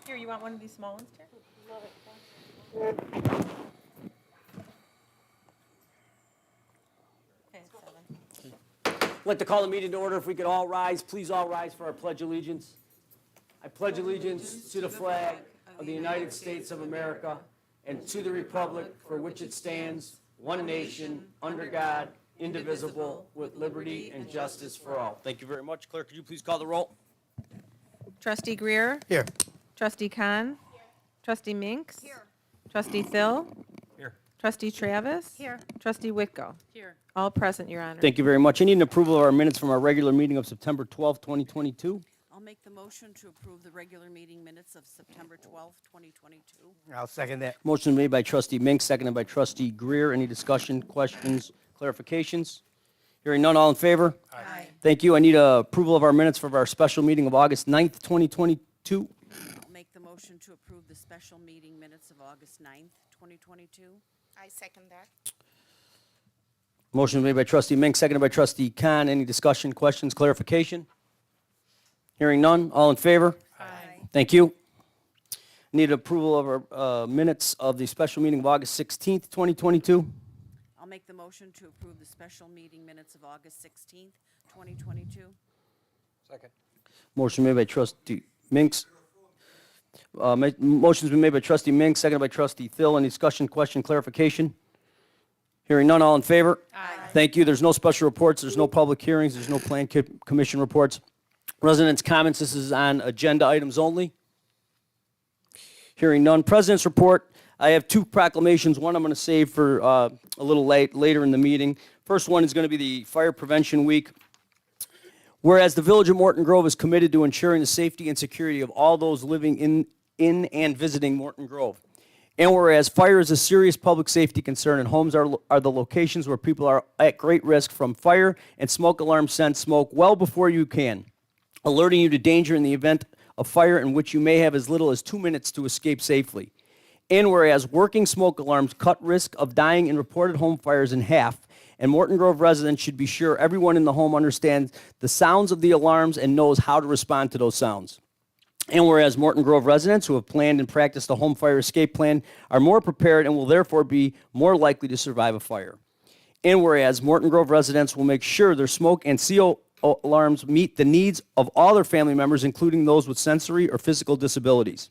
Here, you want one of these small ones, Chair? Okay, 7. I'd like to call the meeting to order. If we could all rise, please all rise for our Pledge of Allegiance. I pledge allegiance to the flag of the United States of America and to the republic for which it stands, one nation, under God, indivisible, with liberty and justice for all. Thank you very much. Clerk, could you please call the roll? Trustee Greer? Here. Trustee Kahn? Trustee Minks? Here. Trustee Thill? Here. Trustee Travis? Here. Trustee Whitko? Here. All present, Your Honor. Thank you very much. I need an approval of our minutes from our regular meeting of September 12th, 2022. I'll make the motion to approve the regular meeting minutes of September 12th, 2022. I'll second that. Motion made by Trustee Mink, seconded by Trustee Greer. Any discussion, questions, clarifications? Hearing none, all in favor? Aye. Thank you. I need approval of our minutes for our special meeting of August 9th, 2022. I'll make the motion to approve the special meeting minutes of August 9th, 2022. I second that. Motion made by Trustee Mink, seconded by Trustee Khan. Any discussion, questions, clarification? Hearing none, all in favor? Aye. Thank you. Need approval of our minutes of the special meeting of August 16th, 2022. I'll make the motion to approve the special meeting minutes of August 16th, 2022. Second. Motion made by Trustee Minks. Motion's been made by Trustee Minks, seconded by Trustee Thill. Any discussion, question, clarification? Hearing none, all in favor? Aye. Thank you. There's no special reports. There's no public hearings. There's no plan commission reports. Residents' comments. This is on agenda items only. Hearing none. President's report. I have two proclamations. One I'm going to save for a little later in the meeting. First one is going to be the Fire Prevention Week. Whereas the Village of Morton Grove is committed to ensuring the safety and security of all those living in and visiting Morton Grove. And whereas fire is a serious public safety concern and homes are the locations where people are at great risk from fire, and smoke alarms send smoke well before you can, alerting you to danger in the event of fire in which you may have as little as 2 minutes to escape safely. And whereas working smoke alarms cut risk of dying in reported home fires in half, and Morton Grove residents should be sure everyone in the home understands the sounds of the alarms and knows how to respond to those sounds. And whereas Morton Grove residents who have planned and practiced a home fire escape plan are more prepared and will therefore be more likely to survive a fire. And whereas Morton Grove residents will make sure their smoke and CO alarms meet the needs of all their family members, including those with sensory or physical disabilities.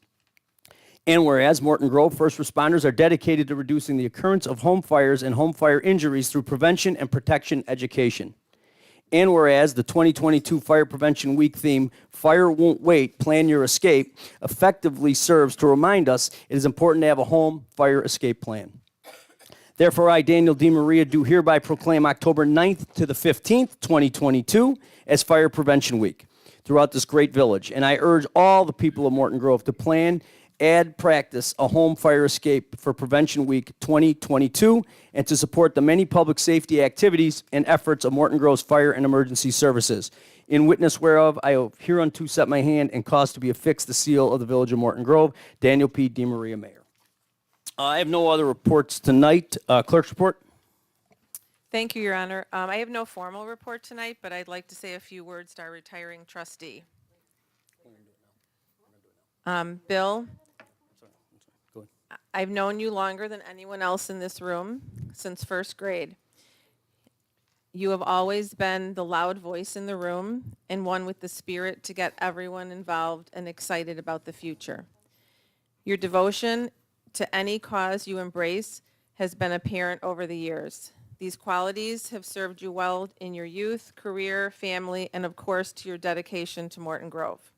And whereas Morton Grove first responders are dedicated to reducing the occurrence of home fires and home fire injuries through prevention and protection education. And whereas the 2022 Fire Prevention Week theme, Fire Won't Wait, Plan Your Escape, effectively serves to remind us it is important to have a home fire escape plan. Therefore, I, Daniel DiMaria, do hereby proclaim October 9th to the 15th, 2022, as Fire Prevention Week throughout this great village. And I urge all the people of Morton Grove to plan and practice a home fire escape for Prevention Week 2022 and to support the many public safety activities and efforts of Morton Grove's fire and emergency services. In witness whereof, I hereunto set my hand and cause to be affixed the seal of the Village of Morton Grove. Daniel P. DiMaria, Mayor. I have no other reports tonight. Clerk's report. Thank you, Your Honor. I have no formal report tonight, but I'd like to say a few words to our retiring trustee. Bill, Go ahead. I've known you longer than anyone else in this room, since first grade. You have always been the loud voice in the room and one with the spirit to get everyone involved and excited about the future. Your devotion to any cause you embrace has been apparent over the years. These qualities have served you well in your youth, career, family, and of course to your dedication to Morton Grove.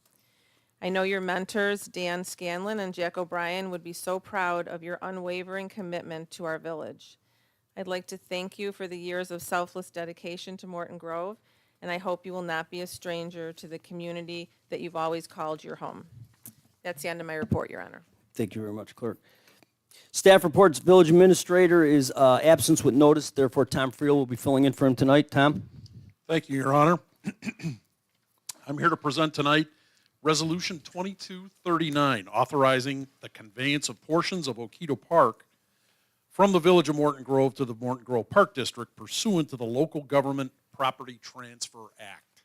I know your mentors, Dan Scanlon and Jack O'Brien, would be so proud of your unwavering commitment to our village. I'd like to thank you for the years of selfless dedication to Morton Grove, and I hope you will not be a stranger to the community that you've always called your home. That's the end of my report, Your Honor. Thank you very much, Clerk. Staff reports, Village Administrator is absence with notice. Therefore, Tom Friel will be filling in for him tonight. Tom? Thank you, Your Honor. I'm here to present tonight Resolution 2239, authorizing the conveyance of portions of Oquito Park from the Village of Morton Grove to the Morton Grove Park District pursuant to the Local Government Property Transfer Act.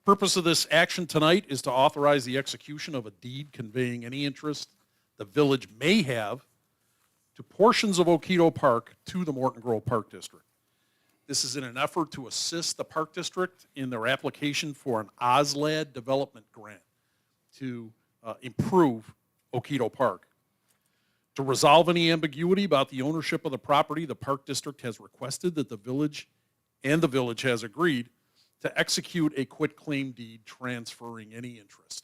Purpose of this action tonight is to authorize the execution of a deed conveying any interest the village may have to portions of Oketo Park to the Morton Grove Park District. This is in an effort to assist the Park District in their application for an OSLAD development grant to improve Oketo Park. To resolve any ambiguity about the ownership of the property, the Park District has requested that the village has agreed to execute a quitclaim deed transferring any interest.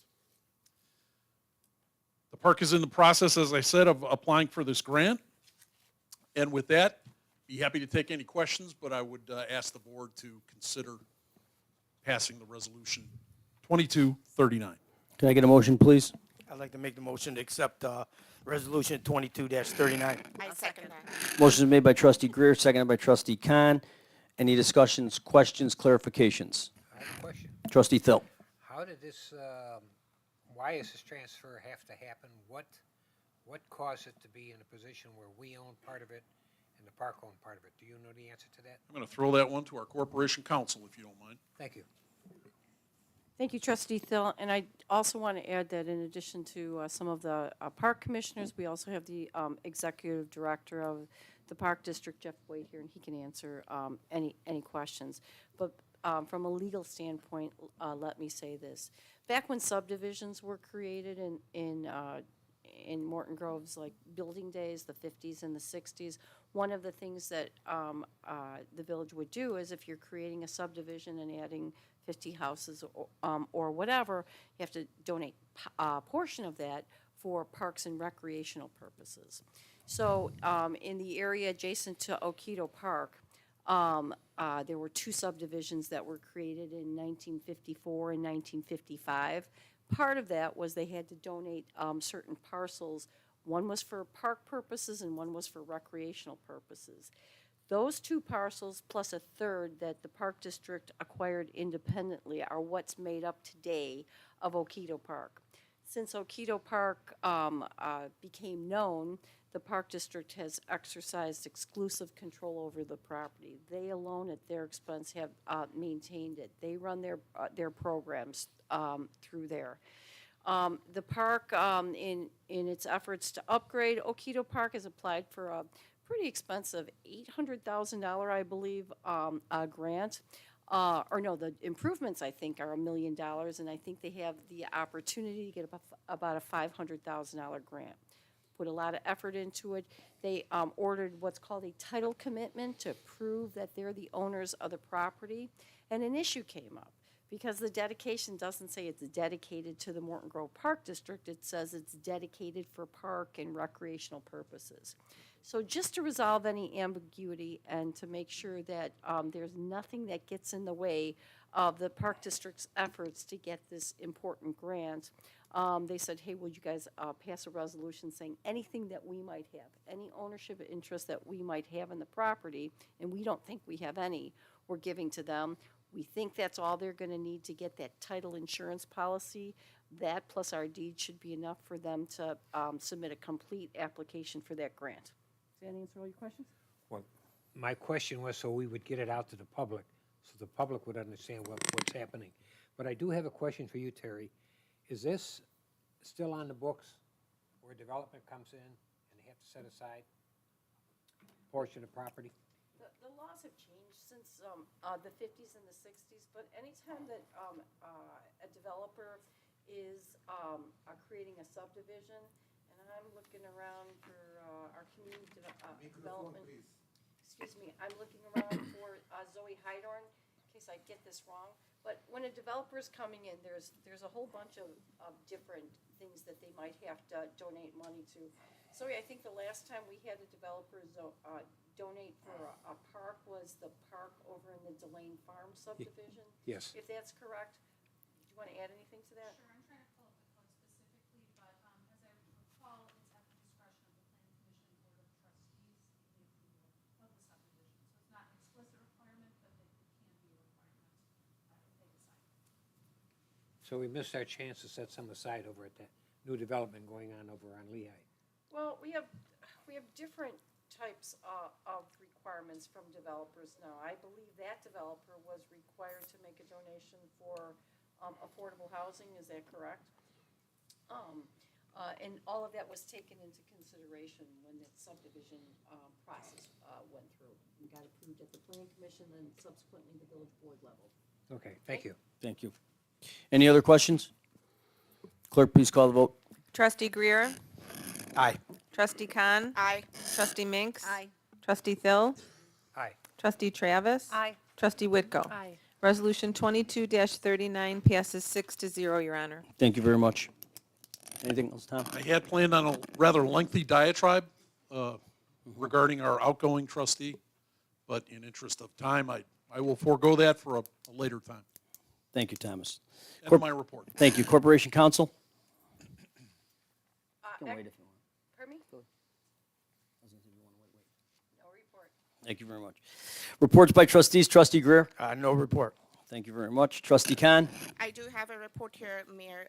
The park is in the process, as I said, of applying for this grant. And with that, be happy to take any questions, but I would ask the board to consider passing the resolution 2239. Can I get a motion, please? I'd like to make the motion to accept Resolution 22-39. I second that. Motion is made by trustee Greer, seconded by trustee Khan. Any discussions, questions, clarifications? I have a question. Trustee Thill. How did this, why does this transfer have to happen? What caused it to be in a position where we own part of it and the park owned part of it? Do you know the answer to that? I'm going to throw that one to our corporation counsel, if you don't mind. Thank you. Thank you, trustee Thill. And I also want to add that in addition to some of the park commissioners, we also have the executive director of the Park District, Jeff Wade, here, and he can answer any questions. But from a legal standpoint, let me say this. Back when subdivisions were created in Morton Grove's like building days, the 50s and the 60s, one of the things that the village would do is if you're creating a subdivision and adding 50 houses or whatever, you have to donate a portion of that for parks and recreational purposes. So in the area adjacent to Oketo Park, there were two subdivisions that were created in 1954 and 1955. Part of that was they had to donate certain parcels. One was for park purposes and one was for recreational purposes. Those two parcels plus a third that the Park District acquired independently are what's made up today of Oketo Park. Since Oketo Park became known, the Park District has exercised exclusive control over the property. They alone, at their expense, have maintained it. They run their programs through there. The park, in its efforts to upgrade Oketo Park, has applied for a pretty expensive $800,000, I believe, grant. Or no, the improvements, I think, are $1 million, and I think they have the opportunity to get about a $500,000 grant. Put a lot of effort into it. They ordered what's called a title commitment to prove that they're the owners of the property, and an issue came up. Because the dedication doesn't say it's dedicated to the Morton Grove Park District, it says it's dedicated for park and recreational purposes. So just to resolve any ambiguity and to make sure that there's nothing that gets in the way of the Park District's efforts to get this important grant, they said, hey, will you guys pass a resolution saying anything that we might have, any ownership interest that we might have in the property, and we don't think we have any, we're giving to them. We think that's all they're going to need to get that title insurance policy. That plus our deed should be enough for them to submit a complete application for that grant. Does that answer all your questions? Well, my question was so we would get it out to the public, so the public would understand what's happening. But I do have a question for you, Terry. Is this still on the books where development comes in and they have to set aside a portion of property? The laws have changed since the 50s and the 60s, but anytime that a developer is creating a subdivision, and I'm looking around for our community development. Excuse me, I'm looking around for Zoe Hydorn, in case I get this wrong. But when a developer is coming in, there's a whole bunch of different things that they might have to donate money to. Zoe, I think the last time we had a developer donate for a park was the park over in the Delane Farm subdivision. Yes. If that's correct, do you want to add anything to that? Sure, I'm trying to pull up the code specifically, but as I recall, it's at the discretion of the Planning Commission Board of Trustees, the approval of the subdivision. So it's not an explicit requirement, but it can be a requirement if they decide. So we missed our chance to set some aside over at that new development going on over on Lehigh. Well, we have different types of requirements from developers now. I believe that developer was required to make a donation for affordable housing, is that correct? And all of that was taken into consideration when the subdivision process went through and got approved at the Plan Commission and subsequently the village board level. Okay, thank you. Thank you. Any other questions? Clerk, please call the vote. Trustee Greer, Aye. Trustee Khan, Aye. Trustee Minks. Aye. Trustee Thill, Aye. Trustee Travis. Aye. Trustee Whitko. Aye. Resolution 22-39 passes 6-0, Your Honor. Thank you very much. Anything else, Tom? I had planned on a rather lengthy diatribe regarding our outgoing trustee, but in interest of time, I will forego that for a later time. Thank you, Thomas. End of my report. Thank you. Corporation Counsel? Pardon me? No report. Thank you very much. Reports by trustees. Trustee Greer? No report. Thank you very much. Trustee Khan? I do have a report here, Mayor.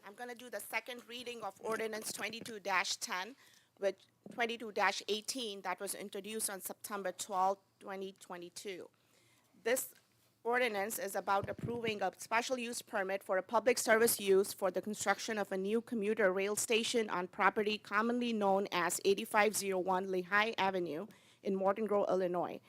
I'm going to do the second reading of ordinance 22-10, with 22-18 that was introduced on September 12, 2022. This ordinance is about approving a special use permit for a public service use for the construction of a new commuter rail station on property commonly known as 8501 Lehigh Avenue in Morton Grove, Illinois.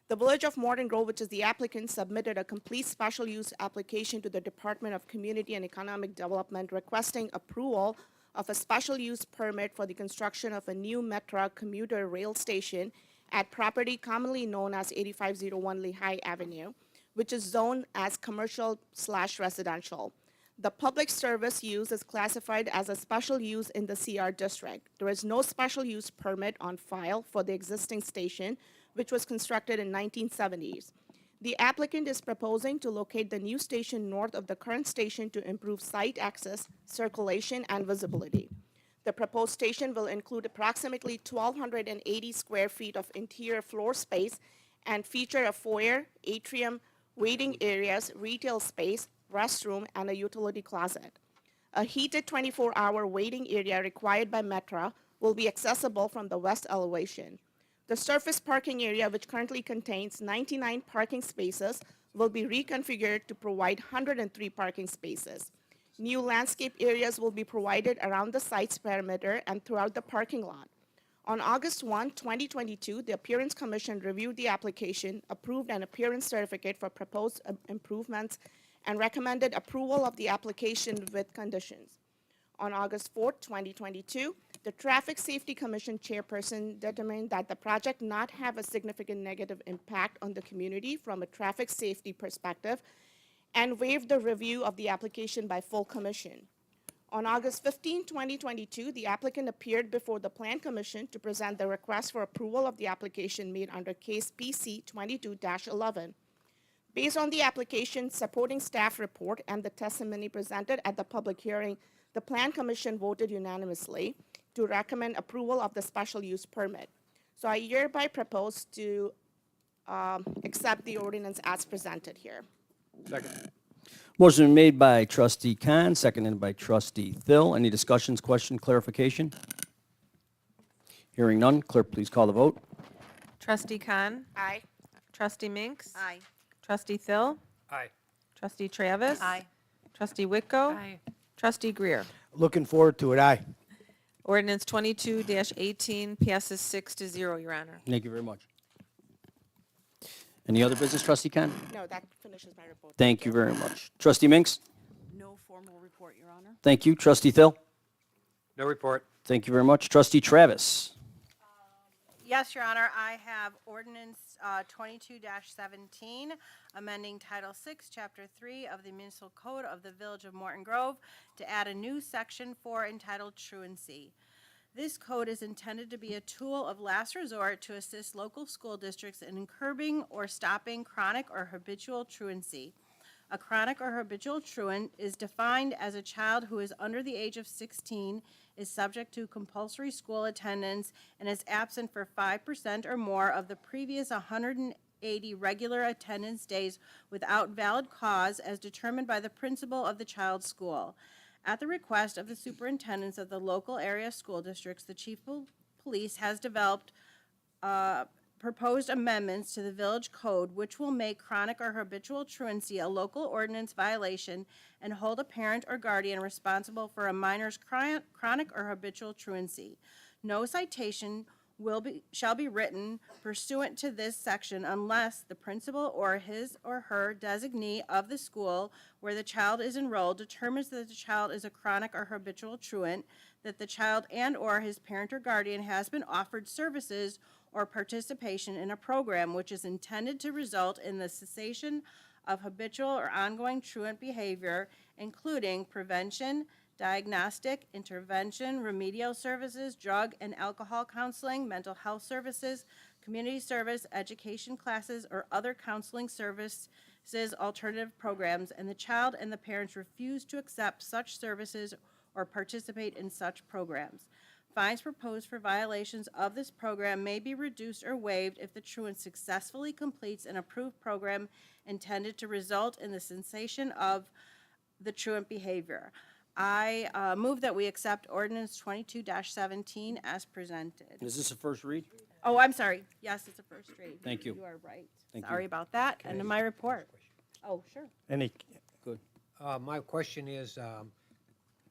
The Village of Morton Grove, which is the applicant, submitted a complete special use application to the Department of Community and Economic Development requesting approval of a special use permit for the construction of a new Metra commuter rail station at property commonly known as 8501 Lehigh Avenue, which is zoned as commercial/residential. The public service use is classified as a special use in the CR district. There is no special use permit on file for the existing station, which was constructed in 1970s. The applicant is proposing to locate the new station north of the current station to improve site access, circulation, and visibility. The proposed station will include approximately 1,280 square feet of interior floor space and feature a foyer, atrium, waiting areas, retail space, restroom, and a utility closet. A heated 24-hour waiting area required by Metra will be accessible from the west elevation. The surface parking area, which currently contains 99 parking spaces, will be reconfigured to provide 103 parking spaces. New landscape areas will be provided around the site's perimeter and throughout the parking lot. On August 1, 2022, the Appearance Commission reviewed the application, approved an appearance certificate for proposed improvements, and recommended approval of the application with conditions. On August 4, 2022, the Traffic Safety Commission chairperson determined that the project not have a significant negative impact on the community from a traffic safety perspective and waived the review of the application by full commission. On August 15, 2022, the applicant appeared before the Plan Commission to present the request for approval of the application made under case PC 22-11. Based on the application, supporting staff report, and the testimony presented at the public hearing, the Plan Commission voted unanimously to recommend approval of the special use permit. So I hereby propose to accept the ordinance as presented here. Second. Motion been made by Trustee Khan, seconded by Trustee Thill. Any discussions, question, clarification? Hearing none, clerk, please call the vote. Trustee Khan, Aye. Trustee Minks. Aye. Trustee Thill, Aye. Trustee Travis. Aye. Trustee Whitko. Aye. Trustee Greer. Looking forward to it. Aye. Ordinance 22-18 passes 6-0, Your Honor. Thank you very much. Any other business, Trustee Khan? No, that finishes my report. Thank you very much. Trustee Minks? No formal report, Your Honor. Thank you. Trustee Thill? No report. Thank you very much. Trustee Travis? Yes, Your Honor, I have ordinance 22-17, amending Title 6, Chapter 3 of the Municipal Code of the Village of Morton Grove to add a new Section 4 entitled Truancy. This code is intended to be a tool of last resort to assist local school districts in curbing or stopping chronic or habitual truancy. A chronic or habitual truant is defined as a child who is under the age of 16, is subject to compulsory school attendance, and is absent for 5% or more of the previous 180 regular attendance days without valid cause as determined by the principal of the child's school. At the request of the superintendents of the local area school districts, the chief of police has developed proposed amendments to the village code which will make chronic or habitual truancy a local ordinance violation and hold a parent or guardian responsible for a minor's chronic or habitual truancy. No citation shall be written pursuant to this section unless the principal or his or her designee of the school where the child is enrolled determines that the child is a chronic or habitual truant, that the child and/or his parent or guardian has been offered services or participation in a program which is intended to result in the cessation of habitual or ongoing truant behavior, including prevention, diagnostic, intervention, remedial services, drug and alcohol counseling, mental health services, community service, education classes, or other counseling services, alternative programs, and the child and the parents refuse to accept such services or participate in such programs. Fines proposed for violations of this program may be reduced or waived if the truant successfully completes an approved program intended to result in the cessation of the truant behavior. I move that we accept ordinance 22-17 as presented. Is this a first read? Oh, I'm sorry. Yes, it's a first read. Thank you. You are right. Thank you. Sorry about that. End of my report. Oh, sure. Any, Good. My question is,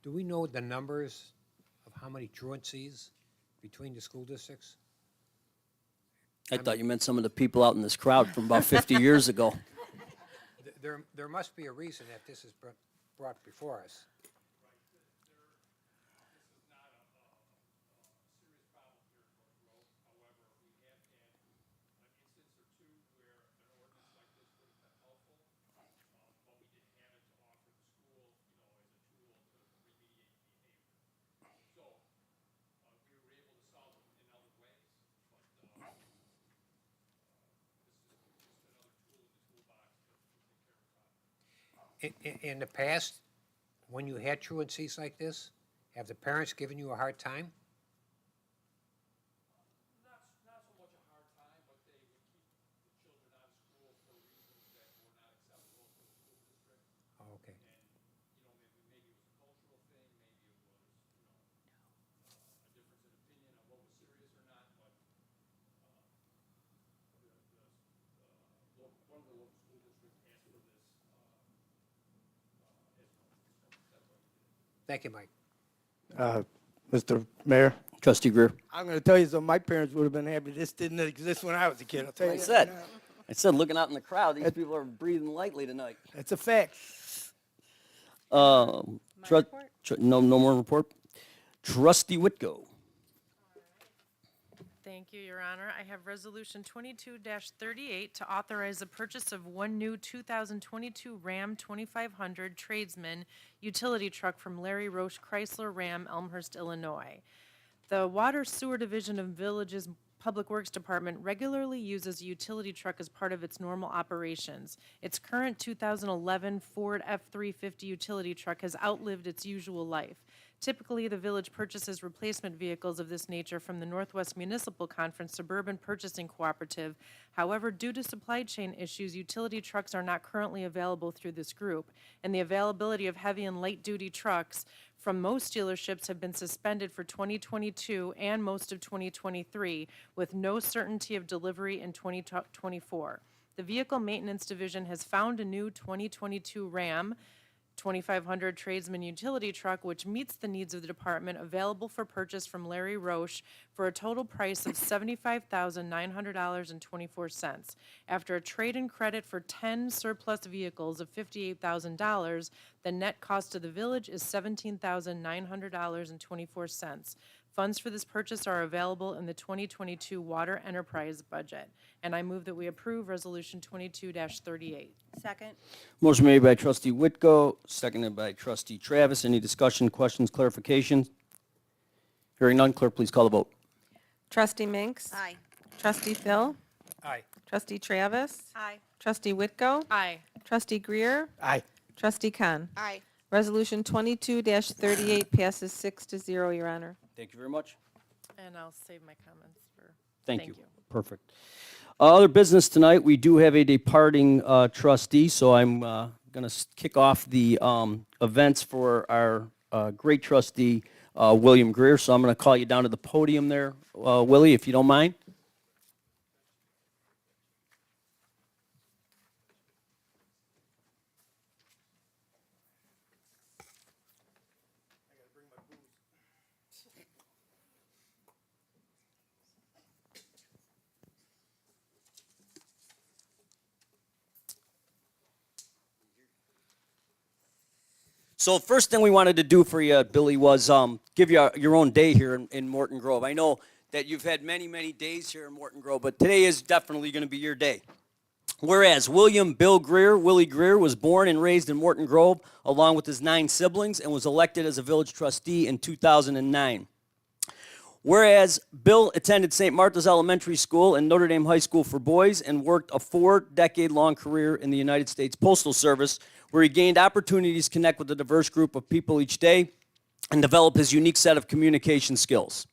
do we know the numbers of how many truancies between the school districts? I thought you meant some of the people out in this crowd from about 50 years ago. There must be a reason that this is brought before us. In the past, when you had truancies like this, have the parents given you a hard time? Oh, okay. Thank you, Mike. Mr. Mayor, Trustee Greer. I'm going to tell you something. My parents would have been happy this didn't exist when I was a kid. I'll tell you I that. said, looking out in the crowd, these people are breathing lightly tonight. That's a fact. No more report. Trustee Whitko. Thank you, Your Honor. I have Resolution 22-38 to authorize the purchase of one new 2022 Ram 2500 Tradesman utility truck from Larry Roche Chrysler Ram, Elmhurst, Illinois. The Water Sewer Division of Village's Public Works Department regularly uses a utility truck as part of its normal operations. Its current 2011 Ford F-350 utility truck has outlived its usual life. Typically, the village purchases replacement vehicles of this nature from the Northwest Municipal Conference Suburban Purchasing Cooperative. However, due to supply chain issues, utility trucks are not currently available through this group, and the availability of heavy and light-duty trucks from most dealerships have been suspended for 2022 and most of 2023, with no certainty of delivery in 2024. The Vehicle Maintenance Division has found a new 2022 Ram 2500 Tradesman utility truck, which meets the needs of the department, available for purchase from Larry Roche for a total price of $75,900.24. After a trade-in credit for 10 surplus vehicles of $58,000, the net cost to the village is $17,900.24. Funds for this purchase are available in the 2022 Water Enterprise budget, and I move that we approve Resolution 22-38. Second. Motion made by Trustee Whitko, seconded by Trustee Travis. Any discussion, questions, clarifications? Hearing none, clerk, please call the vote. Trustee Minks? Aye. Trustee Phil? Aye. Trustee Travis? Aye. Trustee Whitko? Aye. Trustee Greer? Aye. Trustee Khan? Aye. Resolution 22-38 passes 6-0, Your Honor. Thank you very much. And I'll save my comments for, Thank you. Perfect. Other business tonight, we do have a departing trustee, so I'm going to kick off the events for our great trustee, William Greer. So I'm going to call you down to the podium there, Willie, if you don't mind. So first thing we wanted to do for you, Billy, was give you your own day here in Morton Grove. I know that you've had many, many days here in Morton Grove, but today is definitely going to be your day. Whereas William Bill Greer, Willie Greer, was born and raised in Morton Grove along with his 9 siblings and was elected as a village trustee in 2009. Whereas Bill attended St. Martha's Elementary School and Notre Dame High School for boys and worked a 4-decade-long career in the United States Postal Service, where he gained opportunities to connect with a diverse group of people each day and develop his unique set of communication skills.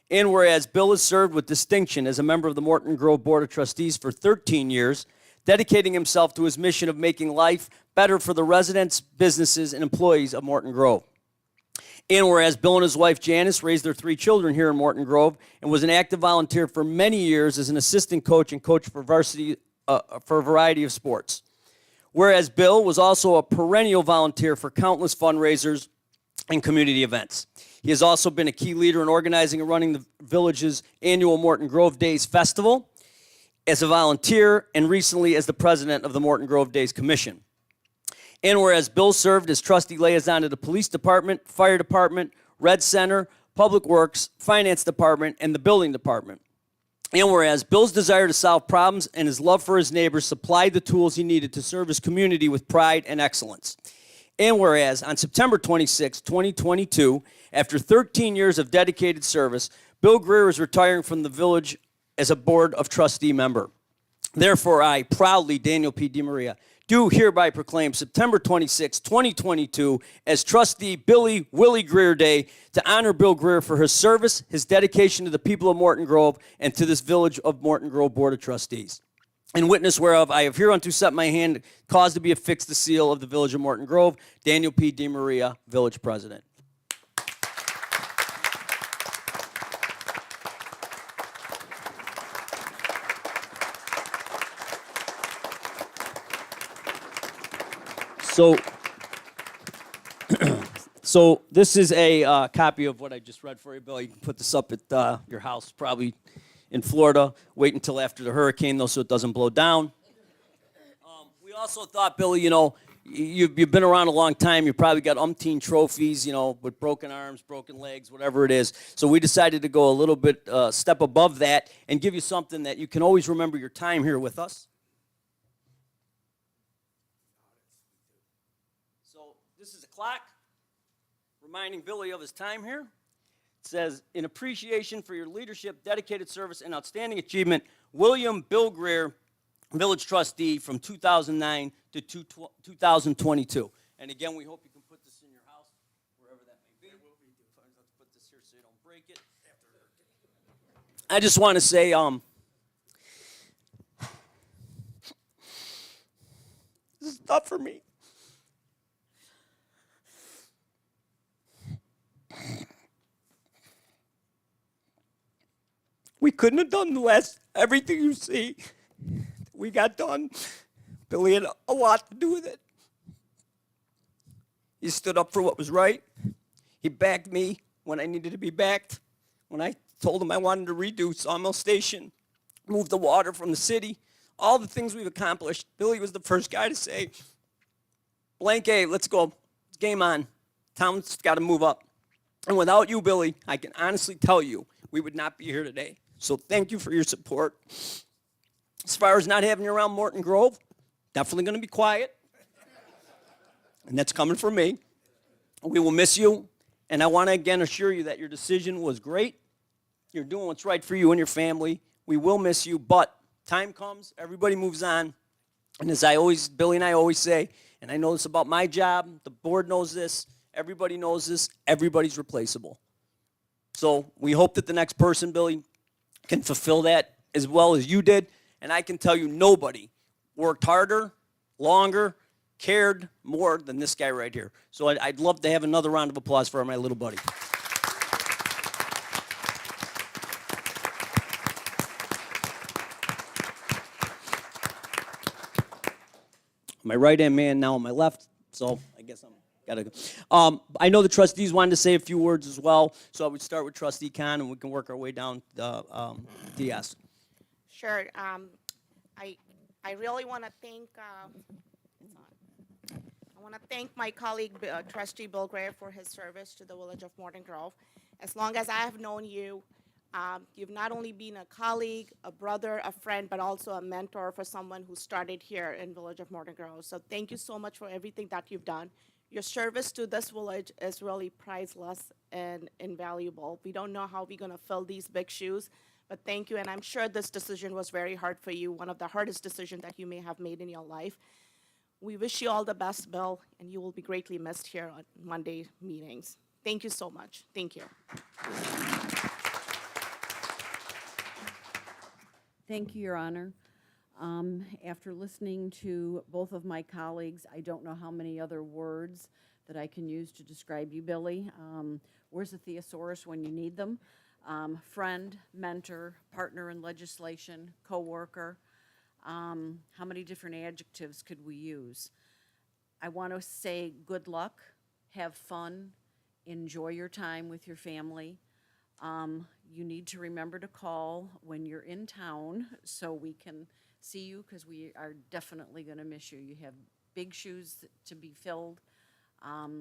And whereas Bill has served with distinction as a member of the Morton Grove Board of Trustees for 13 years, dedicating himself to his mission of making life better for the residents, businesses, and employees of Morton Grove. And whereas Bill and his wife Janice raised their 3 children here in Morton Grove and was an active volunteer for many years as an assistant coach and coach for varsity for a variety of sports. Whereas Bill was also a perennial volunteer for countless fundraisers and community events. He has also been a key leader in organizing and running the village's annual Morton Grove Days Festival as a volunteer and recently as the president of the Morton Grove Days Commission. And whereas Bill served as trustee liaison to the police department, fire department, Red Center, Public Works, finance department, and the building department. And whereas Bill's desire to solve problems and his love for his neighbors supplied the tools he needed to serve his community with pride and excellence. And whereas on September 26, 2022, after 13 years of dedicated service, Bill Greer is retiring from the village as a board of trustee member. Therefore, I proudly, Daniel P. DiMaria, do hereby proclaim September 26, 2022 as Trustee Billy Willie Greer Day to honor Bill Greer for his service, his dedication to the people of Morton Grove, and to this village of Morton Grove Board of Trustees. In witness whereof, I have hereunto set my hand, caused to be affixed the seal of the village of Morton Grove, Daniel P. DiMaria, Village President. So this is a copy of what I just read for you, Bill. You can put this up at your house, probably in Florida. Wait until after the hurricane, though, so it doesn't blow down. We also thought, Billy, you know, you've been around a long time. You probably got umpteen trophies, you know, with broken arms, broken legs, whatever it is. So we decided to go a little bit step above that and give you something that you can always remember your time here with us. So this is a clock reminding Billy of his time here. It says, in appreciation for your leadership, dedicated service, and outstanding achievement, William Bill Greer, Village Trustee from 2009 to 2022. And again, we hope you can put this in your house, wherever that may be. Let's put this here so you don't break it. I just want to say, this is tough for me. We couldn't have done everything you see. We got done. Billy had a lot to do with it. He stood up for what was right. He backed me when I needed to be backed. When I told him I wanted to redo Sawmill Station, move the water from the city, all the things we've accomplished, Billy was the first guy to say, blank A, let's go. It's game on. Town's got to move up. And without you, Billy, I can honestly tell you, we would not be here today. So thank you for your support. As far as not having you around Morton Grove, definitely going to be quiet. And that's coming from me. We will miss you. And I want to again assure you that your decision was great. You're doing what's right for you and your family. We will miss you, but time comes, everybody moves on. And as Billy and I always say, and I know this about my job, the board knows this, everybody knows this, everybody's replaceable. So we hope that the next person, Billy, can fulfill that as well as you did. And I can tell you nobody worked harder, longer, cared more than this guy right here. So I'd love to have another round of applause for my little buddy. My right-hand man now on my left, so I guess I'm gotta go. I know the trustees wanted to say a few words as well, so I would start with Trustee Khan, and we can work our way down DS. Sure. I really want to thank I want to thank my colleague, Trustee Bill Gray, for his service to the village of Morton Grove. As long as I have known you, you've not only been a colleague, a brother, a friend, but also a mentor for someone who started here in village of Morton Grove. So thank you so much for everything that you've done. Your service to this village is really priceless and invaluable. We don't know how we're going to fill these big shoes, but thank you. And I'm sure this decision was very hard for you, one of the hardest decisions that you may have made in your life. We wish you all the best, Bill, and you will be greatly missed here on Monday meetings. Thank you so much. Thank you. Thank you, Your Honor. After listening to both of my colleagues, I don't know how many other words that I can use to describe you, Billy. Where's the thesaurus when you need them? Friend, mentor, partner in legislation, coworker. How many different adjectives could we use? I want to say good luck, have fun, enjoy your time with your family. You need to remember to call when you're in town so we can see you, because we are definitely going to miss you. You have big shoes to be filled. And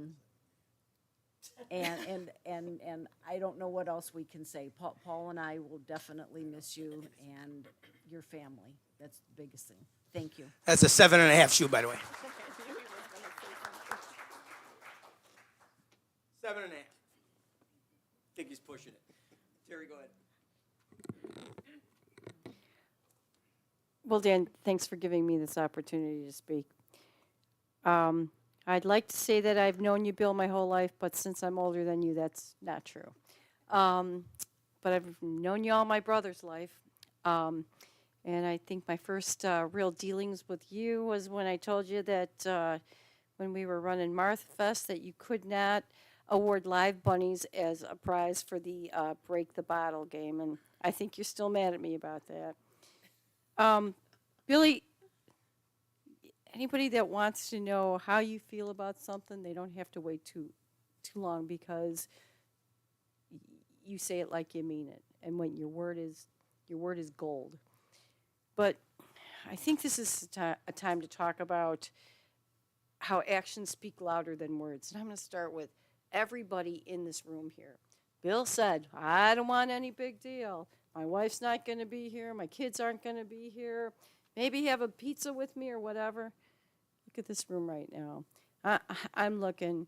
I don't know what else we can say. Paul and I will definitely miss you and your family. That's the biggest thing. Thank you. That's a 7.5 shoe, by the way. 7.5. I think he's pushing it. Terry, go ahead. Well, Dan, thanks for giving me this opportunity to speak. I'd like to say that I've known you, Bill, my whole life, but since I'm older than you, that's not true. But I've known you all my brother's life. And I think my first real dealings with you was when I told you that when we were running Martha Fest that you could not award live bunnies as a prize for the Break the Bottle game. And I think you're still mad at me about that. Billy, anybody that wants to know how you feel about something, they don't have to wait too long, because you say it like you mean it. And when your word is gold. But I think this is a time to talk about how actions speak louder than words. And I'm going to start with everybody in this room here. Bill said, I don't want any big deal. My wife's not going to be here. My kids aren't going to be here. Maybe have a pizza with me or whatever. Look at this room right now. I'm looking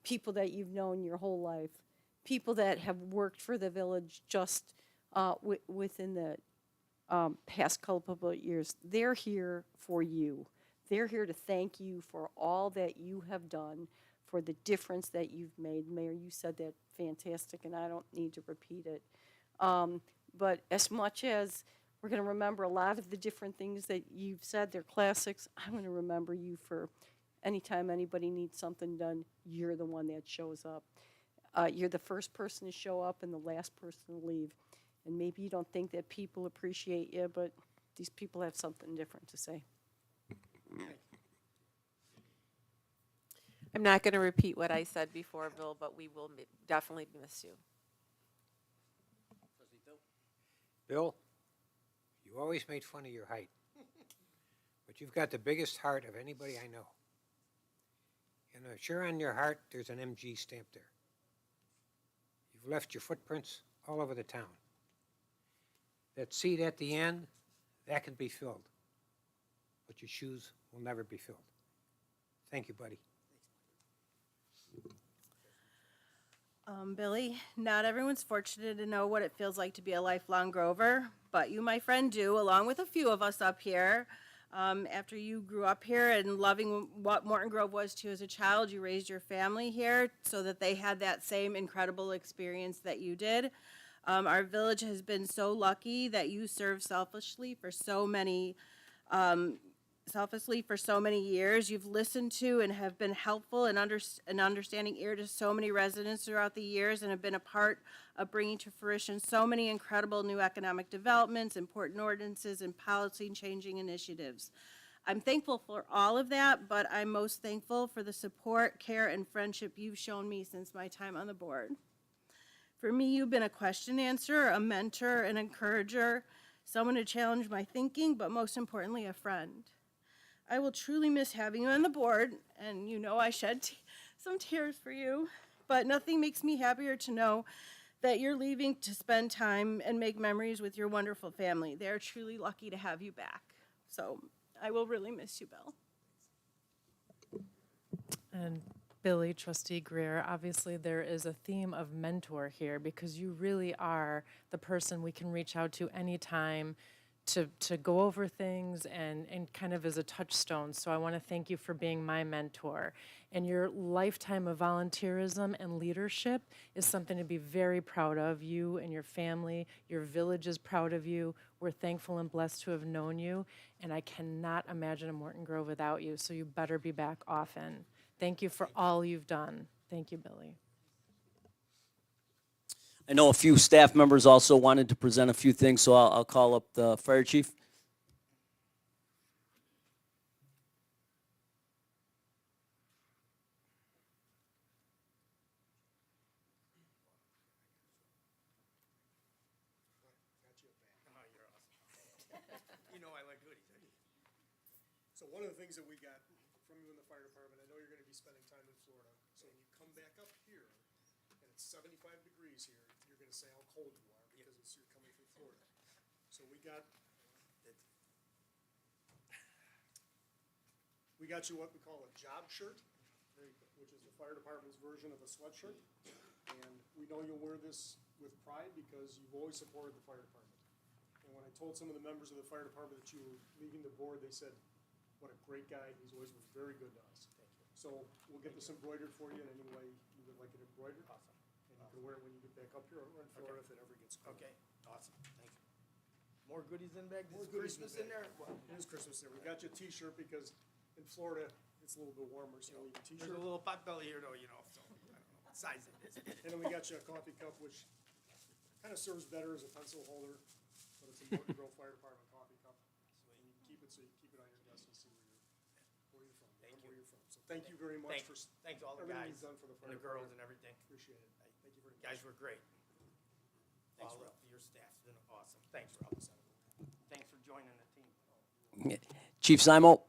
people that you've known your whole life, people that have worked for the village just within the past couple of years. They're here for you. They're here to thank you for all that you have done, for the difference that you've made. Mayor, you said that fantastic, and I don't need to repeat it. But as much as we're going to remember a lot of the different things that you've said, they're classics, I'm going to remember you for anytime anybody needs something done, you're the one that shows up. You're the first person to show up and the last person to leave. And maybe you don't think that people appreciate you, but these people have something different to say. I'm not going to repeat what I said before, Bill, but we will definitely miss you. Bill, you always made fun of your height, but you've got the biggest heart of anybody I know. And sure, on your heart, there's an MG stamp there. You've left your footprints all over the town. That seat at the end, that can be filled, but your shoes will never be filled. Thank you, buddy. Billy, not everyone's fortunate to know what it feels like to be a lifelong Grover, but you, my friend, do, along with a few of us up here. After you grew up here and loving what Morton Grove was to you as a child, you raised your family here so that they had that same incredible experience that you did. Our village has been so lucky that you served selflessly for so many years. You've listened to and have been helpful and an understanding ear to so many residents throughout the years, and have been a part of bringing to fruition so many incredible new economic developments, important ordinances, and policy changing initiatives. I'm thankful for all of that, but I'm most thankful for the support, care, and friendship you've shown me since my time on the board. For me, you've been a question answerer, a mentor, an encourager, someone to challenge my thinking, but most importantly, a friend. I will truly miss having you on the board, and you know I shed some tears for you, but nothing makes me happier to know that you're leaving to spend time and make memories with your wonderful family. They're truly lucky to have you back. So I will really miss you, Bill. And Billy, Trustee Greer, obviously there is a theme of mentor here because you really are the person we can reach out to anytime to go over things and kind of as a touchstone. So I want to thank you for being my mentor. And your lifetime of volunteerism and leadership is something to be very proud of. You and your family, your village is proud of you. We're thankful and blessed to have known you. And I cannot imagine a Morton Grove without you, so you better be back often. Thank you for all you've done. Thank you, Billy. I know a few staff members also wanted to present a few things, so I'll call up the fire chief. You know I like goodies. So one of the things that we got from you in the fire department, I know you're gonna be spending time in Florida, so when you come back up here, and it's 75 degrees here, you're gonna say how cold you are, because you're coming from Florida. So we got you what we call a job shirt, which is the fire department's version of a sweatshirt. And we know you'll wear this with pride because you've always supported the fire department. And when I told some of the members of the fire department that you were leaving the board, they said, what a great guy, he's always was very good to us. Thank you. So we'll get this embroidered for you in any way you would like it embroidered. Awesome. And you can wear it when you get back up here or in Florida if it ever gets cold. Okay, awesome, thank you. More goodies in back, More there's goodies Christmas the in bag. there? Well, It is Christmas there. We got you a t-shirt because in Florida, it's a little bit warmer, so you need a There's t-shirt. a little pot belly here though, you know, so, I don't know what size it is. And then we got you a coffee cup, which kind of serves better as a pencil holder, but it's a Morton Grove Fire Department coffee cup. And you can keep it, so you can keep it on your desk and see where you're from. Remember where you're from. So thank you very much for Thanks all the everything guys you've done for the and fire the girls department. and everything. Appreciate it. Thank you very much. Guys were great. Thanks, All Rob. of your staff's been awesome. Thanks, Rob. Thanks for joining the team. Chief Simo.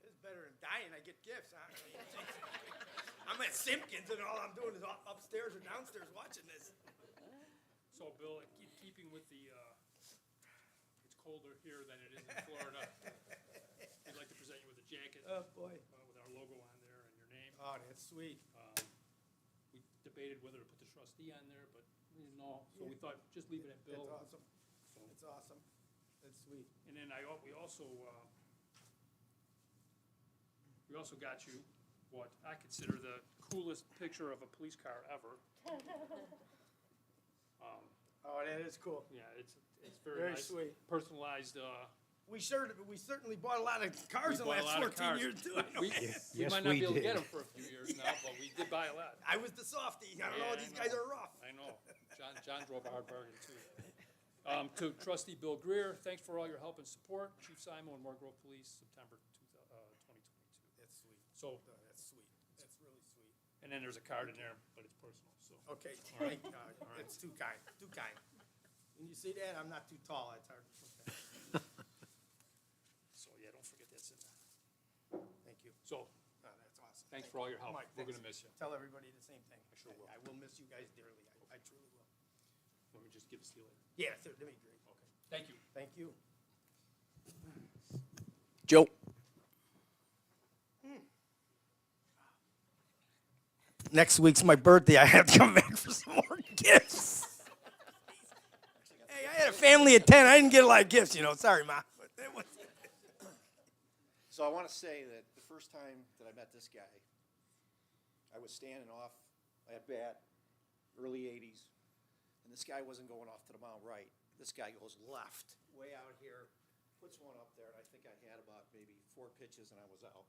It's better than dying, I get gifts, huh? I'm at Simpkins and all I'm doing is upstairs or downstairs watching this. So, Bill, keeping with the, it's colder here than it is in Florida. We'd like to present you with a jacket Oh, boy. with our logo on there and your name. Oh, that's sweet. We debated whether to put the trustee on there, but we didn't know, so we thought just leave it at Bill. That's awesome. It's awesome. That's sweet. And then we also got you what I consider the coolest picture of a police car ever. Oh, that is cool. Yeah, it's very nice. Sweet. Personalized. We certainly bought a lot of cars in the bought a last lot of 14 cars. years too. I know We that. might not be able to get them for a few years now, but we did buy a lot. I was the softie. I don't know, Yeah, these I guys know. are rough. I know. John drove a hard bargain too. To Trustee Bill Greer, thanks for all your help and support. Chief Simon and Morton Grove Police, September 2022. That's sweet. So, That's sweet. That's really sweet. and then there's a card in there, but it's personal, so. Okay, it's too kind, too kind. When you see that, I'm not too tall, it's hard to put that. So, yeah, don't forget that's in there. Thank you. So, Oh, that's awesome. thanks for all your help. Mike, We're thanks. gonna miss you. Tell everybody the same thing. I sure will. I will miss you guys dearly. I truly will. Let me just give us the later. Yeah, that'd be great. Okay, thank you. Thank you. Joe. Next week's my birthday. I have to come back for some more gifts. Hey, I had a family of 10. I didn't get a lot of gifts, you know. Sorry, Ma. But it was... So I want to say that the first time that I met this guy, I was standing off at bat, early 80s, and this guy wasn't going off to the mound right. This guy goes left, way out here, puts one up there, and I think I had about maybe 4 pitches and I was out.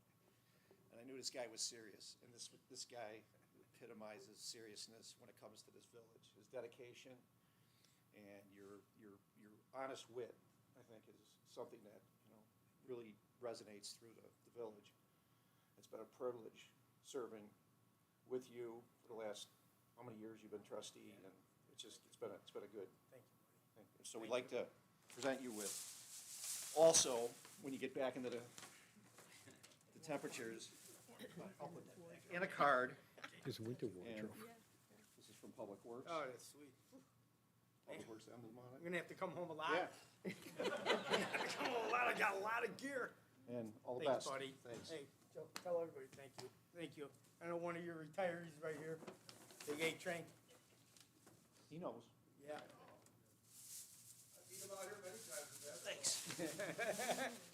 And I knew this guy was serious, and this guy epitomizes seriousness when it comes to this village. His dedication and your honest wit, I think, is something that, you know, really resonates through the village. It's been a privilege serving with you for the last, how many years you've been trustee, and it's been a good. Thank you. So we'd like to present you with, also, when you get back into the temperatures, and a card. There's a winter And wardrobe. this is from Public Works. Oh, that's sweet. Public Works emblem on I'm it. gonna have to come home a lot. Yeah. Come home a lot. I got a lot of gear. And all the Thanks, best. buddy. Thanks. Hey, Joe, tell everybody thank you. Thank you. I know one of your retirees right here. Big 8 train. He knows. Yeah. Thanks.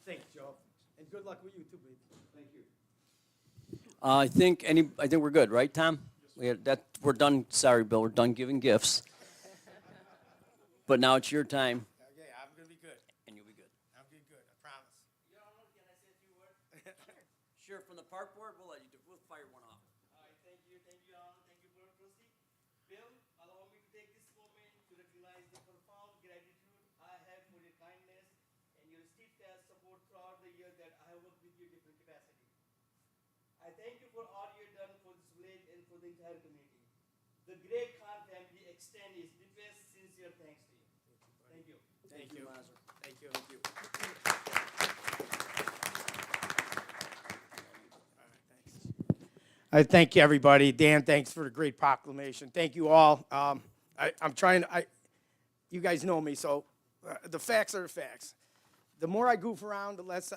Thanks, Joe. And good luck with you too, baby. Thank you. I think we're good, right, Tom? We're done. Sorry, Bill, we're done giving gifts. But now it's your time, Okay, I'm gonna be good. and you'll be good. I'm gonna be good, I promise. Sure, from the park board, we'll fire one off. Thank you, Alan. Thank you, Board Trustee. Bill, allow me to take this moment to recognize the profound gratitude I have for your kindness and your steadfast support throughout the year that I have worked with you in different capacity. I thank you for all you've done for this village and for the entire community. The Gray Khan family extend its deepest, sincere thanks to you. Thank you. Thank you. Thank you. Thank you. I thank you, everybody. Dan, thanks for the great proclamation. Thank you all. I'm trying to, you guys know me, so the facts are the facts. The more I goof around, the less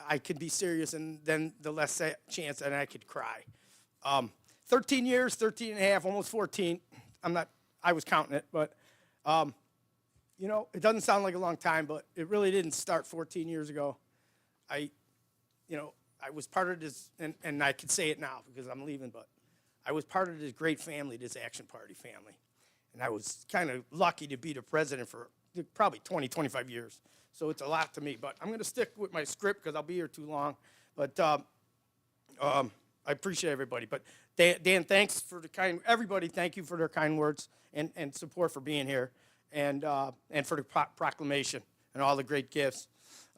I could be serious, and then the less chance that I could cry. 13 years, 13 and a half, almost 14. I was counting it, but, you know, it doesn't sound like a long time, but it really didn't start 14 years ago. I was part of this, and I can say it now because I'm leaving, but I was part of this great family, this Action Party family. And I was kind of lucky to be the president for probably 20, 25 years. So it's a lot to me. But I'm going to stick with my script because I'll be here too long. But I appreciate everybody. But Dan, thanks for everybody, thank you for their kind words and support for being here and for the proclamation and all the great gifts.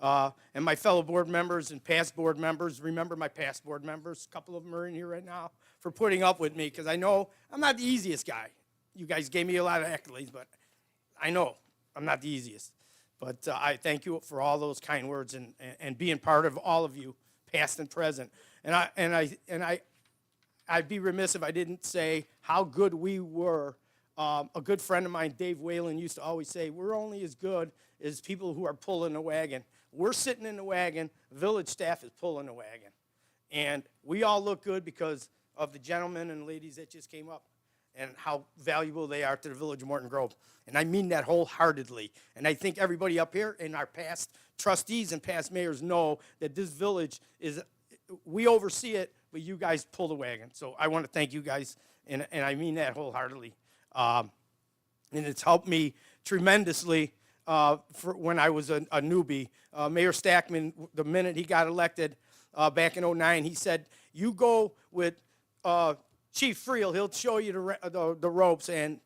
And my fellow board members and past board members, remember my past board members, a couple of them are in here right now, for putting up with me, because I know I'm not the easiest guy. You guys gave me a lot of accolades, but I know I'm not the easiest. But I thank you for all those kind words and being part of all of you, past and present. And I'd be remiss if I didn't say how good we were. A good friend of mine, Dave Whalen, used to always say, we're only as good as people who are pulling the wagon. We're sitting in the wagon, village staff is pulling the wagon. And we all look good because of the gentlemen and ladies that just came up and how valuable they are to the village of Morton Grove. And I mean that wholeheartedly. And I think everybody up here and our past trustees and past mayors know that this village we oversee it, but you guys pull the wagon. So I want to thank you guys, and I mean that wholeheartedly. And it's helped me tremendously for when I was a newbie. Mayor Stackman, the minute he got elected back in '09, he said, you go with Chief Friel, he'll show you the ropes. And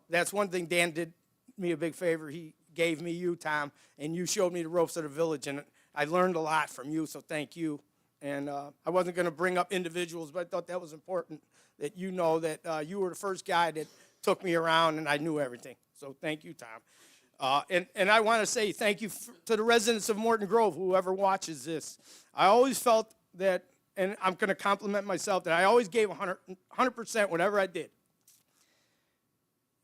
that's one thing Dan did me a big favor. He gave me you, Tom, and you showed me the ropes of the village. And I learned a lot from you, so thank you. And I wasn't going to bring up individuals, but I thought that was important, that you know that you were the first guy that took me around and I knew everything. So thank you, Tom. And I want to say thank you to the residents of Morton Grove, whoever watches this. I always felt that, and I'm going to compliment myself, that I always gave 100% whatever I did.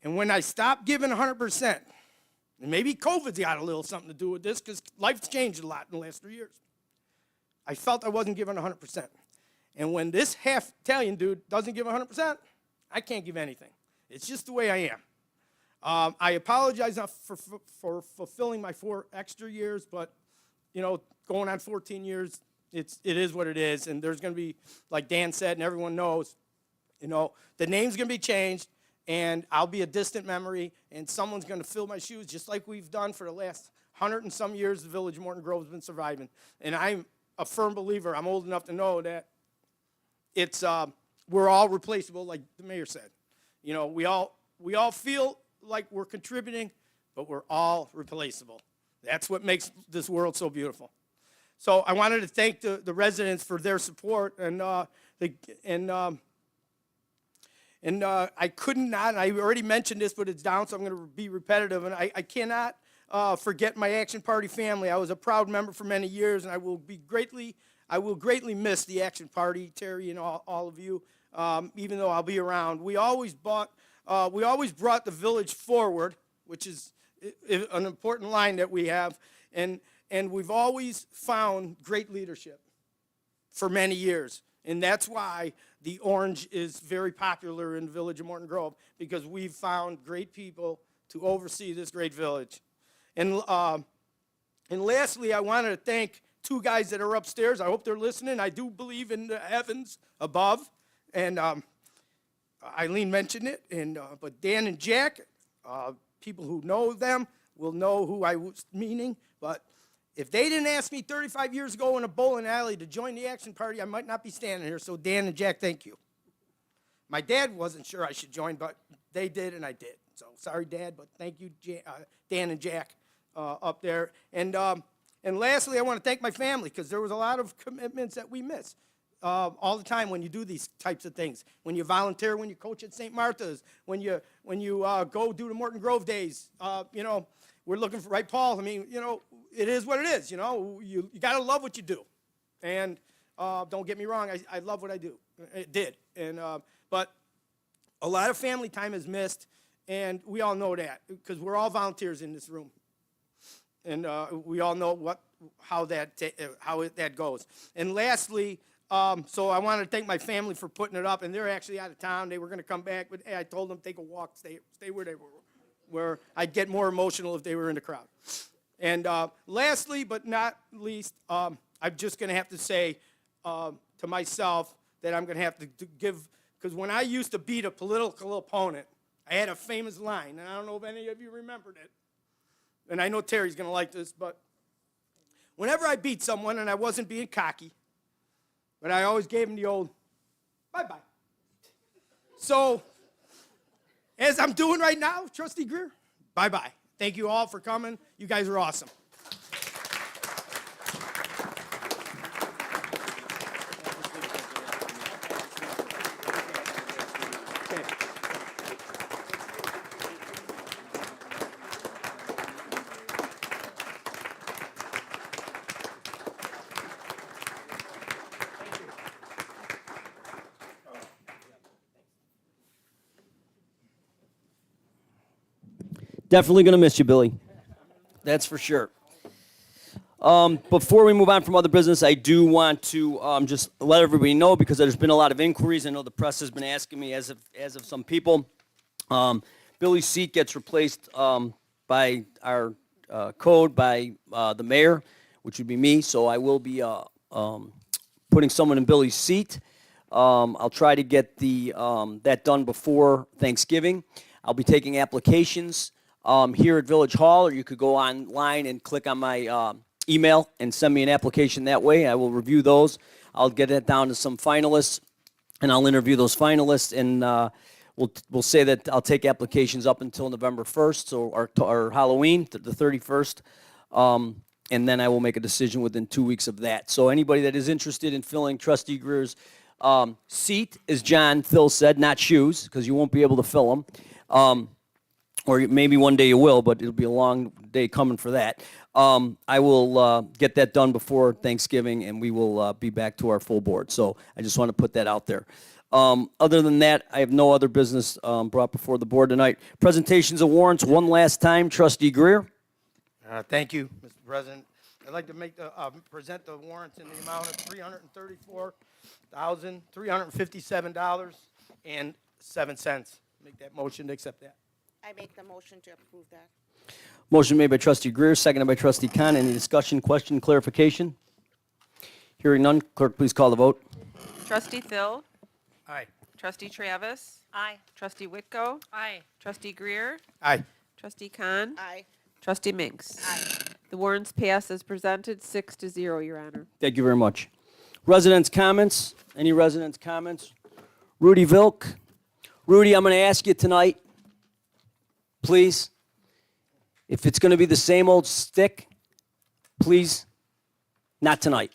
And when I stopped giving 100%, and maybe COVID's got a little something to do with this because life's changed a lot in the last 3 years, I felt I wasn't giving 100%. And when this half-Italian dude doesn't give 100%, I can't give anything. It's just the way I am. I apologize for fulfilling my 4 extra years, but, you know, going on 14 years, it is what it is. And there's going to be, like Dan said, and everyone knows, you know, the name's going to be changed, and I'll be a distant memory, and someone's going to fill my shoes, just like we've done for the last 100 and some years the village of Morton Grove has been surviving. And I'm a firm believer, I'm old enough to know that we're all replaceable, like the mayor said. You know, we all feel like we're contributing, but we're all replaceable. That's what makes this world so beautiful. So I wanted to thank the residents for their support, and And I could not, I already mentioned this, but it's down, so I'm going to be repetitive. And I cannot forget my Action Party family. I was a proud member for many years, and I will greatly miss the Action Party, Terry and all of you, even though I'll be around. We always brought the village forward, which is an important line that we have, and we've always found great leadership for many years. And that's why the orange is very popular in the village of Morton Grove, because we've found great people to oversee this great village. And lastly, I wanted to thank two guys that are upstairs. I hope they're listening. I do believe in the heavens above. And Eileen mentioned it. But Dan and Jack, people who know them will know who I was meaning. But if they didn't ask me 35 years ago in a bowling alley to join the Action Party, I might not be standing here. So Dan and Jack, thank you. My dad wasn't sure I should join, but they did, and I did. So sorry, Dad, but thank you, Dan and Jack up there. And lastly, I want to thank my family, because there was a lot of commitments that we miss all the time when you do these types of things. When you volunteer, when you coach at St. Martha's, when you go do the Morton Grove Days, we're looking for, right, Paul? I mean, it is what it is, You got to love what you do. And don't get me wrong, I love what I do. It did. But a lot of family time is missed, and we all know that, because we're all volunteers in this room. And we all know how that goes. And lastly, so I want to thank my family for putting it up, and they're actually out of town. They were going to come back, but I told them take a walk, stay where they were, where I'd get more emotional if they were in the crowd. And lastly, but not least, I'm just going to have to say to myself that I'm going to have to give, because when I used to beat a political opponent, I had a famous line, and I don't know if any of you remembered it. And I know Terry's going to like this, but whenever I beat someone, and I wasn't being cocky, but I always gave him the old bye-bye. So, as I'm doing right now, Trustee Greer, bye-bye. Thank you all for coming. You guys are awesome. Definitely going to miss you, Billy. That's for sure. Before we move on from other business, I do want to just let everybody know, because there's been a lot of inquiries. I know the press has been asking me, as of some people. Billy's seat gets replaced by our code by the mayor, which would be me. So I will be putting someone in Billy's seat. I'll try to get that done before Thanksgiving. I'll be taking applications here at Village Hall, or you could go online and click on my email and send me an application that way. I will review those. I'll get it down to some finalists, and I'll interview those finalists, and we'll say that I'll take applications up until November 1st, or Halloween, the 31st, and then I will make a decision within 2 weeks of that. So anybody that is interested in filling Trustee Greer's seat, as John Thill said, not shoes, because you won't be able to fill them. Or maybe one day you will, but it'll be a long day coming for that. I will get that done before Thanksgiving, and we will be back to our full board. So I just want to put that out there. Other than that, I have no other business brought before the board tonight. Presentations of warrants one last time. Trustee Greer. Thank you, Mr. President. I'd like to present the warrants in the amount of $334,357.07. Make that motion to accept that. I make the motion to approve that. Motion made by Trustee Greer, seconded by Trustee Khan. Any discussion, question, clarification? Hearing none, clerk, please call the vote. Trustee Thill. Aye. Trustee Travis. Aye. Trustee Whitko. Aye. Trustee Greer. Aye. Trustee Khan. Aye. Trustee Minks. The warrants pass as presented, 6-0, Your Honor. Thank you very much. Residents' comments? Any residents' comments? Rudy Vilk. Rudy, I'm going to ask you tonight, please, if it's going to be the same old stick, please, not tonight.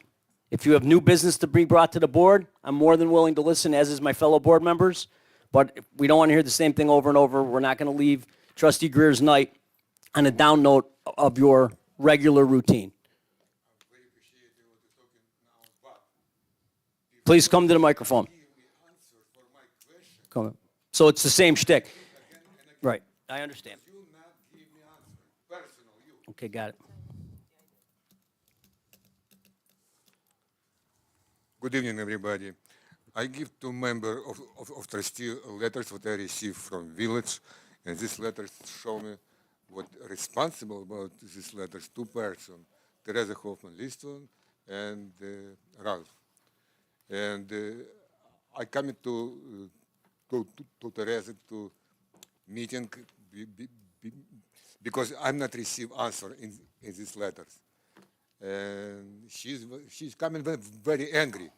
If you have new business to be brought to the board, I'm more than willing to listen, as is my fellow board members. but we don't want to hear the same thing over and over. We're not going to leave Trustee Greer's night on a down note of your regular routine. Please come to the microphone. Come. So it's the same shtick. Right, I understand. Okay, got it. Good evening, everybody. I give to member of trustee letters what I received from village, and these letters show me what responsible about these letters. Two persons, Teresa Hoffman-Liston and Ralph. And I come to Teresa to meeting because I'm not receive answer in these letters. And she's coming very angry.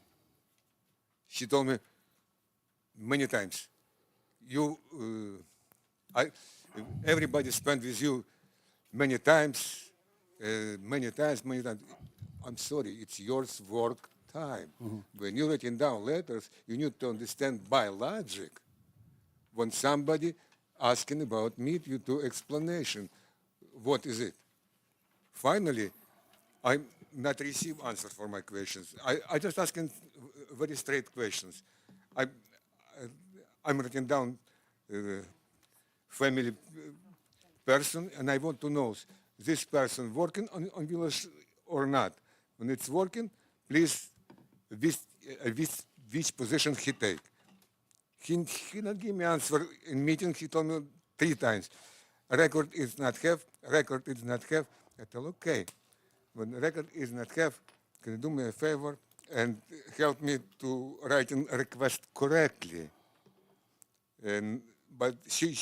She told me many times, everybody spent with you many times. I'm sorry, it's yours work time. When you're writing down letters, you need to understand by logic. When somebody asking about me, you do explanation. What is it? Finally, I not receive answers for my questions. I just asking very straight questions. I'm writing down family person, and I want to know this person working on village or not. When it's working, please, which position he take. He not give me answer in meeting. He told me 3 times. Record is not have. Record is not have. I tell okay. When record is not have, can you do me a favor and help me to write a request correctly? But she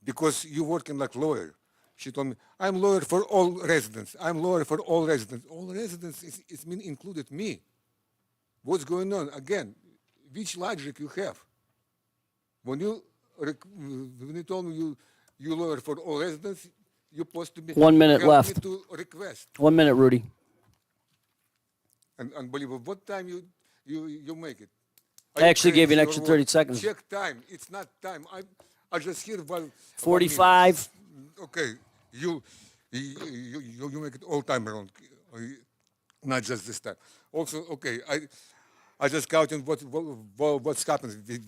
because you working like lawyer, she told me, I'm lawyer for all residents. I'm lawyer for all residents. All residents is mean included me. What's going on? Again, which logic you have? When you told me you lawyer for all residents, you're supposed to be 1 minute help left. me to request. 1 minute, Rudy. And unbelievable. What time you make it? I actually gave you an Your extra work. 30 seconds. Check time. It's not time. I just hear 45. Okay, you make it all time around, not just this time. Also, okay, I just counting what's happened with the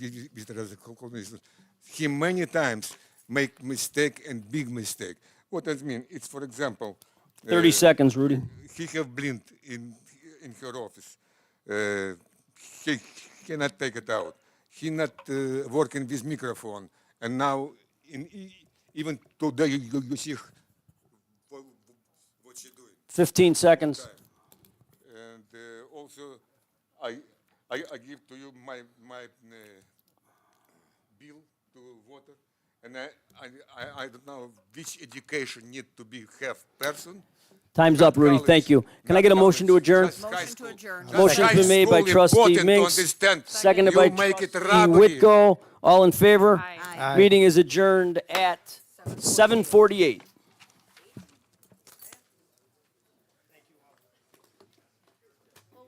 he many times make mistake and big mistake. What does it mean? It's for example. 30 seconds, Rudy. He have blind in her office. He cannot take it out. He not working with microphone, and now even today you see what she doing. 15 seconds. And also, I give to you my bill to water, and I don't know which education need to be have person. Time's up, Rudy. Thank you. Can I get a motion to adjourn? Motion to adjourn. Motion's been made by Trustee Minks, seconded by Trustee Whitko. All in favor? Aye. Meeting is adjourned at 7:48.